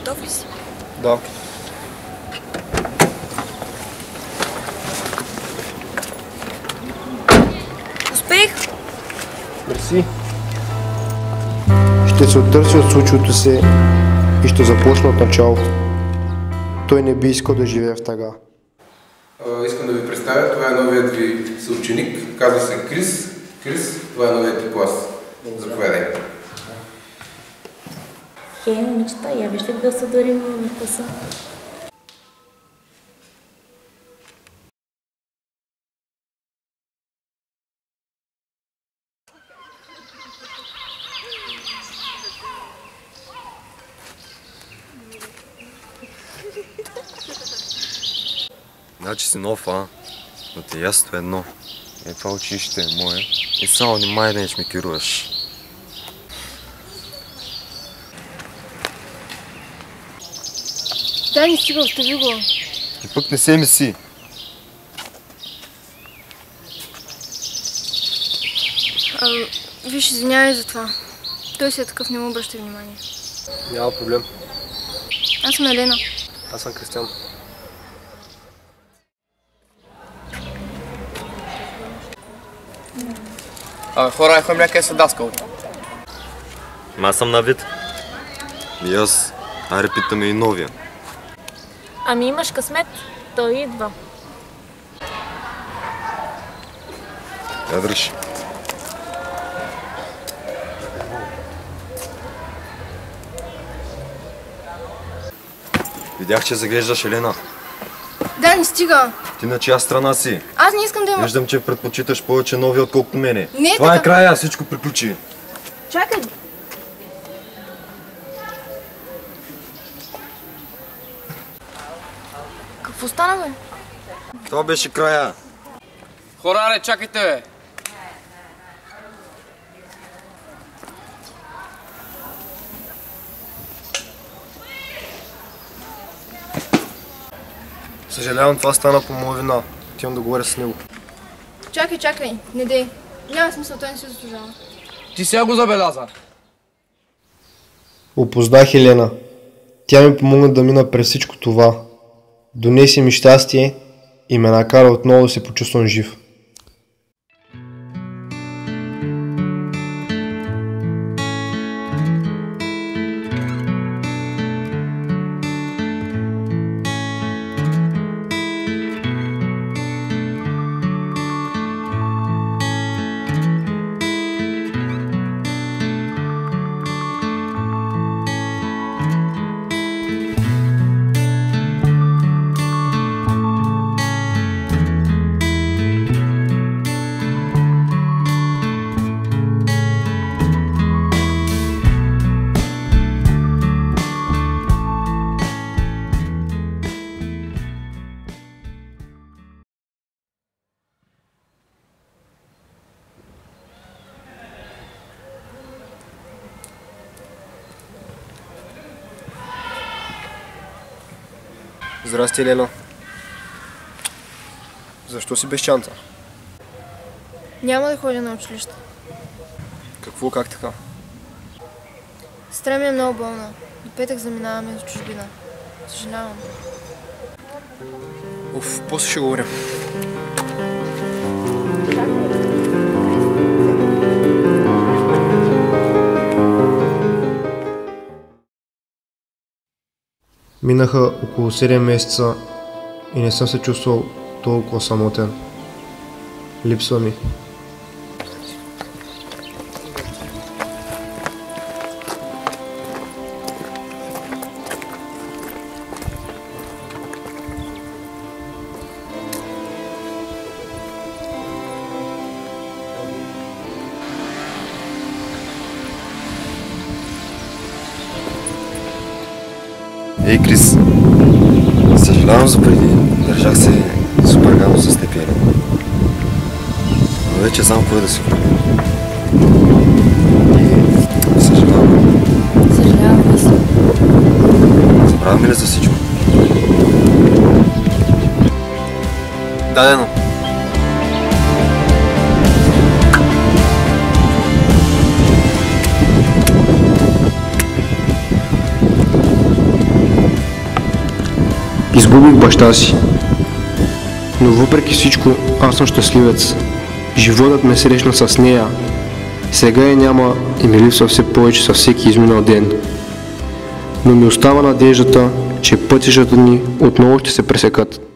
Готов ли си? Да. Успех! Мерси. Ще се оттърси от случилото се и ще започна от начало. Той не би искал да живее в тъга. Искам да ви представя, това е новият ви съученик, казва се Крис. Крис, това е новият ти клас. Заповядай. Хей, момичета, я вижте да се дарим в класа. Значи си нов, а? Но ти е ясно едно. Това училище е мое. И само внимай да не шмикируваш. Дай ми стига, остави го. И пък не се меси. Виж, извинявай за това. Той си е такъв, не му обръща внимание. Няма проблем. Аз съм Елена. Аз съм Кристиан. Хора, ехой мляка е съдаскал. Аз съм на вид. И аз. Аре, питаме и новия. Ами имаш късмет, той идва. Ядръж. Видях, че заглеждаш Елена. Да, не стига. Ти на чия страна си? Аз не искам да има... Виждам, че предпочиташ повече нови, отколкото мене. Не е Това така. е края, всичко приключи. Чакай. Какво стана, бе? Това беше края. Хора, аре, чакайте, бе. Съжалявам, това стана по моя вина. Отивам да говоря с него. Чакай, не дей. Няма смисъл, той не се заслужава. Ти сега го забеляза. Опознах Елена. Тя ми помогна да мина през всичко това. Донеси ми щастие и ме накара отново да се почувствам жив. Здрасти, Елена. Защо си без чанта? Няма да ходя на училище. Какво, как така? Сестра ми е много болна. До петък заминаваме за чужбина. Съжалявам. После ще говорим. Минаха около 7 месеца и не съм се чувствал толкова самотен. Липсва ми. Ей, Крис, съжалявам за преди. Държах се супер гадно с теб, Елена. Но вече знам кое да си правя. И съжалявам. Съжалявам аз. Забравяме ли за всичко? Дадено. Изгубих баща си. Но въпреки всичко, аз съм щастливец. Животът ме срещна с нея. Сега я няма и ми липсва все повече със всеки изминал ден. Но ми остава надеждата, че пътищата ни отново ще се пресекат.